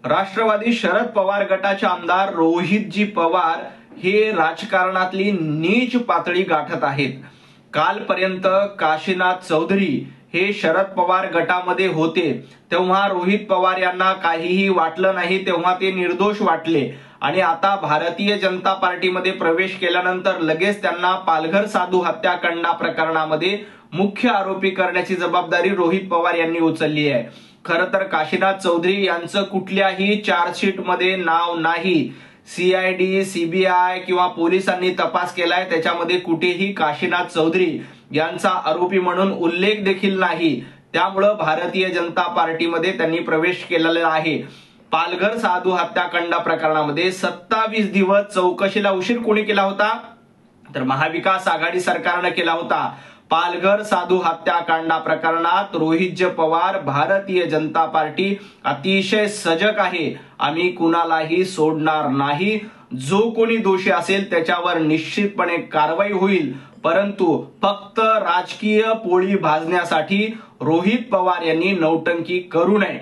राष्ट्रवादी शरद पवार गटाचे आमदार रोहितजी पवार हे राजकारणातली नीच पातळी गाठत आहेत। कालपर्यंत काशीनाथ चौधरी हे शरद पवार गटामध्ये होते तेव्हा रोहित पवार यांना काहीही वाटलं नाही, तेव्हा ते निर्दोष वाटले आणि आता भारतीय जनता पार्टीमध्ये प्रवेश केल्यानंतर लगेच त्यांना पालघर साधू हत्याकांड प्रकरणामध्ये मुख्य आरोपी करण्याची जबाबदारी रोहित पवार यांनी उचलली आहे। खरं तर काशीनाथ चौधरी यांचं कुठल्याही चार्जशीट मध्ये नाव नाही। सीआयडी, सीबीआय किंवा पोलिसांनी तपास केलाय, त्याच्यामध्ये कुठेही काशीनाथ चौधरी यांचा आरोपी म्हणून उल्लेख देखील नाही। त्यामुळे भारतीय जनता पार्टीमध्ये त्यांनी प्रवेश केलेला आहे। पालघर साधू हत्याकांड प्रकरणामध्ये 27 दिवस चौकशीला उशीर कोणी केला होता, तर महाविकास आघाडी सरकारने केला होता। पालघर साधू हत्याकांड प्रकरणात रोहितजी पवार, भारतीय जनता पार्टी अतिशय सजग आहे। आम्ही कुणालाही सोडणार नाही, जो कोणी दोषी असेल त्याच्यावर निश्चितपणे कारवाई होईल, परंतु फक्त राजकीय पोळी भाजण्यासाठी रोहित पवार यांनी नौटंकी करू नये।